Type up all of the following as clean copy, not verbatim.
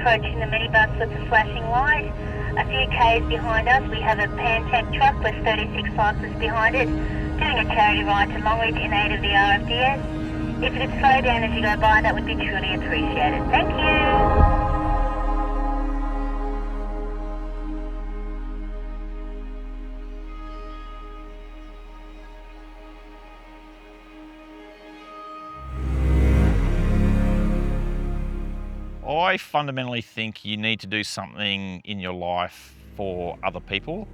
approaching the minibus with the flashing light. A few k's behind us, we have a Pantech truck with 36 cyclists behind it, doing a charity ride to Longreach in aid of the RFDS. If you could slow down as you go by, that would be truly appreciated. Thank you. I fundamentally think you need to do something in your life for other people.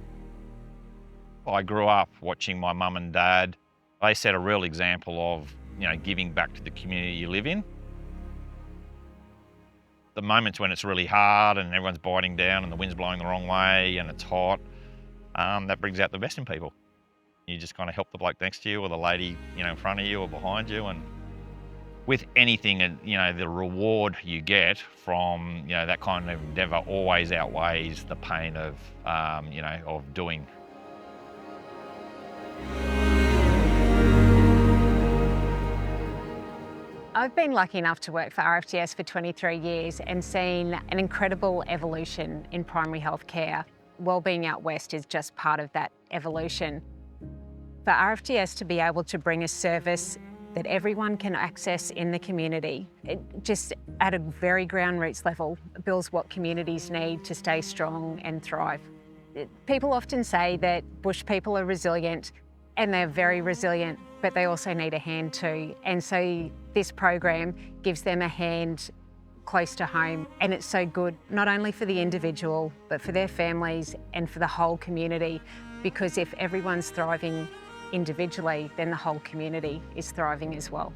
I grew up watching my mum and dad. They set a real example of, giving back to the community you live in. The moments when it's really hard and everyone's biting down and the wind's blowing the wrong way and it's hot, that brings out the best in people. You just kind of help the bloke next to you or the lady, in front of you or behind you, and with anything, the reward you get from, that kind of endeavour always outweighs the pain of, of doing. I've been lucky enough to work for RFDS for 23 years and seen an incredible evolution in primary health care. Wellbeing Out West is just part of that evolution. For RFDS to be able to bring a service that everyone can access in the community, it just at a very ground roots level builds what communities need to stay strong and thrive. People often say that bush people are resilient, and they're very resilient, but they also need a hand too. And so this program gives them a hand close to home. And it's so good, not only for the individual, but for their families and for the whole community, because if everyone's thriving individually, then the whole community is thriving as well.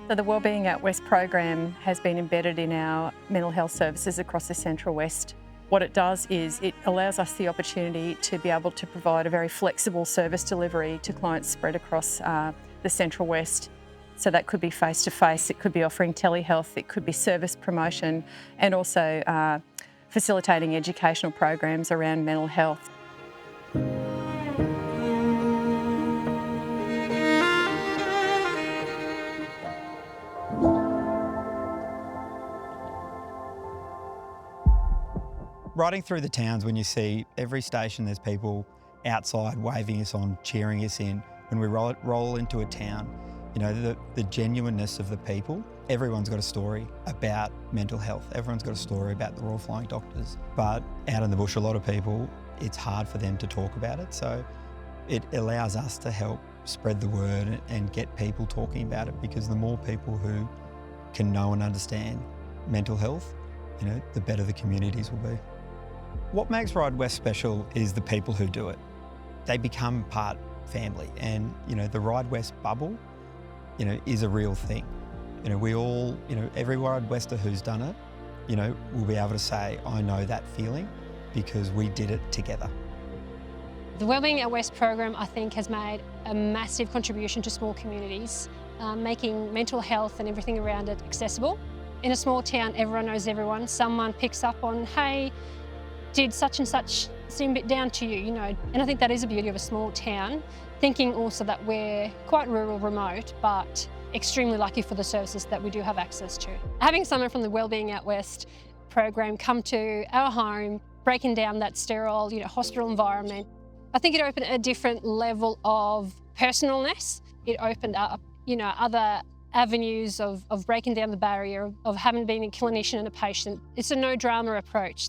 So the Wellbeing Out West program has been embedded in our mental health services across the Central West. What it does is it allows us the opportunity to be able to provide a very flexible service delivery to clients spread across the Central West. So that could be face-to-face, it could be offering telehealth, it could be service promotion, and also facilitating educational programs around mental health. Riding through the towns, when you see every station, there's people outside waving us on, cheering us in. When we roll into a town, the genuineness of the people. Everyone's got a story about mental health. Everyone's got a story about the Royal Flying Doctors. But out in the bush, a lot of people, it's hard for them to talk about it. So it allows us to help spread the word and get people talking about it, because the more people who can know and understand mental health, the better the communities will be. What makes RideWest special is the people who do it. They become part family, and the RideWest bubble, is a real thing. We all, every RideWester who's done it, will be able to say, I know that feeling because we did it together. The Wellbeing Out West program, I think, has made a massive contribution to small communities, making mental health and everything around it accessible. In a small town, everyone knows everyone. Someone picks up on, hey, did such and such seem a bit down to you, And I think that is the beauty of a small town, thinking also that we're quite rural, remote, but extremely lucky for the services that we do have access to. Having someone from the Wellbeing Out West program come to our home, breaking down that sterile, hospital environment, I think it opened a different level of personalness. It opened up, other avenues of breaking down the barrier of having been a clinician and a patient. It's a no drama approach.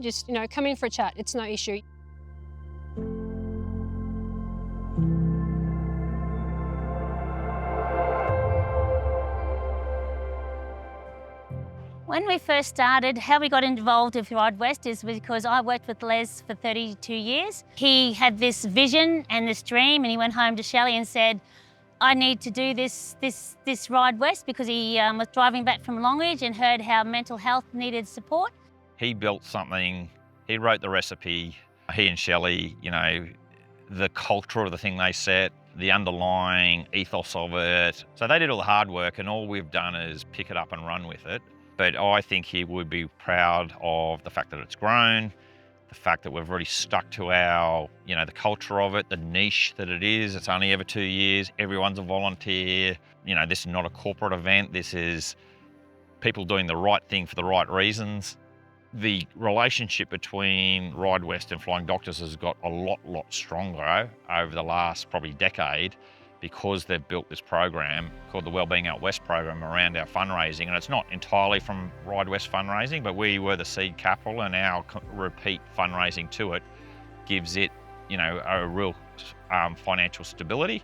Just, come in for a chat. It's no issue. When we first started, how we got involved with RideWest is because I worked with Les for 32 years. He had this vision and this dream, and he went home to Shelley and said, I need to do this RideWest, because he was driving back from Longreach and heard how mental health needed support. He built something, he wrote the recipe, he and Shelley, the culture of the thing they set, the underlying ethos of it. So they did all the hard work, and all we've done is pick it up and run with it. But I think he would be proud of the fact that it's grown, the fact that we've really stuck to our, the culture of it, the niche that it is. It's only every 2 years, everyone's a volunteer. This is not a corporate event. This is people doing the right thing for the right reasons. The relationship between RideWest and Flying Doctors has got a lot stronger over the last probably decade, because they've built this program called the Wellbeing Out West program around our fundraising. And it's not entirely from RideWest fundraising, but we were the seed capital, and our repeat fundraising to it gives it, you know, a real financial stability.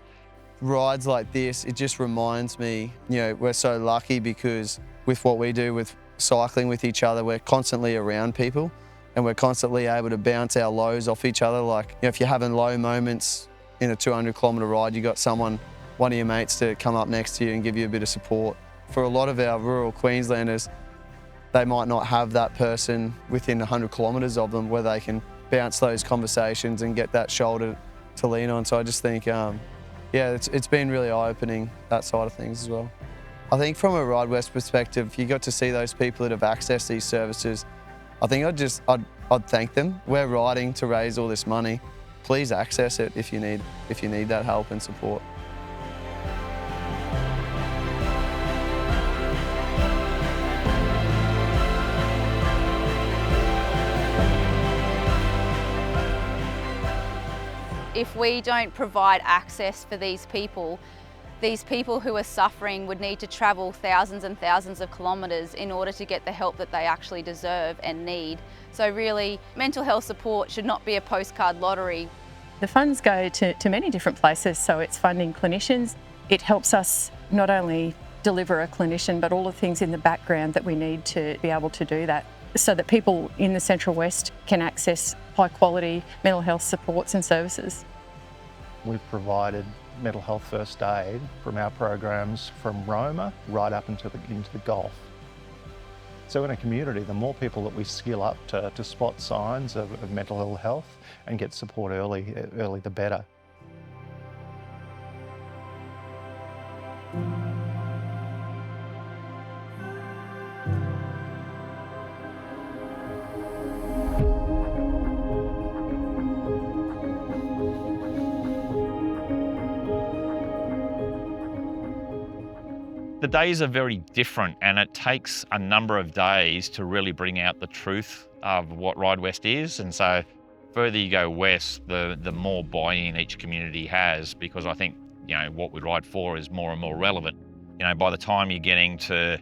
Rides like this, it just reminds me, you know, we're so lucky because with what we do with cycling with each other, we're constantly around people and we're constantly able to bounce our lows off each other. Like, you know, if you're having low moments in a 200-kilometre ride, you got someone, one of your mates, to come up next to you and give you a bit of support. For a lot of our rural Queenslanders, they might not have that person within 100 kilometres of them where they can bounce those conversations and get that shoulder to lean on. So I just think, yeah, it's been really eye-opening, that side of things as well. I think from a RideWest perspective, you got to see those people that have accessed these services. I think I'd thank them. We're riding to raise all this money. Please access it if you need that help and support. If we don't provide access for these people who are suffering would need to travel thousands and thousands of kilometres in order to get the help that they actually deserve and need. So really, mental health support should not be a postcard lottery. The funds go to many different places, so it's funding clinicians. It helps us not only deliver a clinician, but all the things in the background that we need to be able to do that, so that people in the Central West can access high quality mental health supports and services. We've provided mental health first aid from our programs from Roma right up into the Gulf. So in a community, the more people that we skill up to spot signs of mental ill health and get support early the better. The days are very different, and it takes a number of days to really bring out the truth of what RideWest is. And so further you go west, the more buy-in each community has, because I think, you know, what we ride for is more and more relevant. You know, by the time you're getting to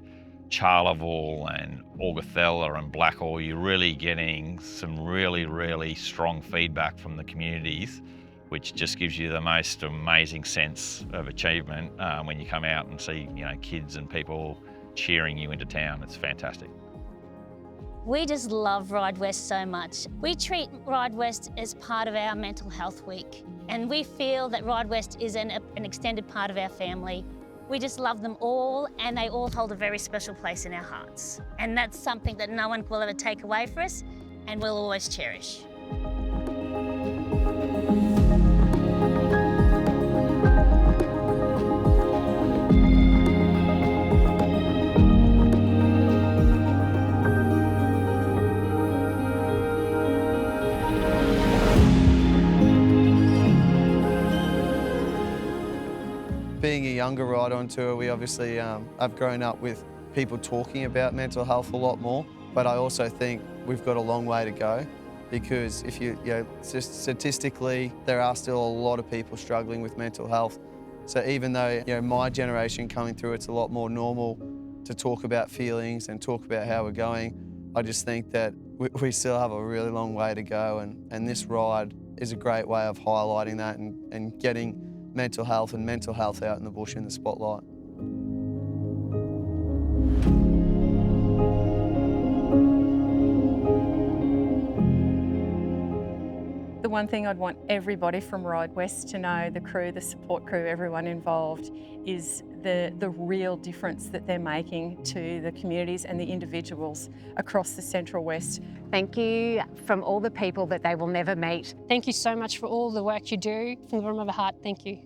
Charleville and Augathella and Blackall, you're really getting some really strong feedback from the communities, which just gives you the most amazing sense of achievement when you come out and see, you know, kids and people cheering you into town. It's fantastic. We just love RideWest so much. We treat RideWest as part of our mental health week, and we feel that RideWest is an extended part of our family. We just love them all, and they all hold a very special place in our hearts. And that's something that no one will ever take away from us, and we'll always cherish. Being a younger rider on tour, we obviously have grown up with people talking about mental health a lot more, but I also think we've got a long way to go, because if you know, statistically, there are still a lot of people struggling with mental health. So even though, you know, my generation coming through, it's a lot more normal to talk about feelings and talk about how we're going, I just think that we still have a really long way to go, and this ride is a great way of highlighting that and getting mental health out in the bush in the spotlight. The one thing I'd want everybody from RideWest to know, the crew, the support crew, everyone involved, is the real difference that they're making to the communities and the individuals across the Central West. Thank you from all the people that they will never meet. Thank you so much for all the work you do. From the bottom of my heart, thank you.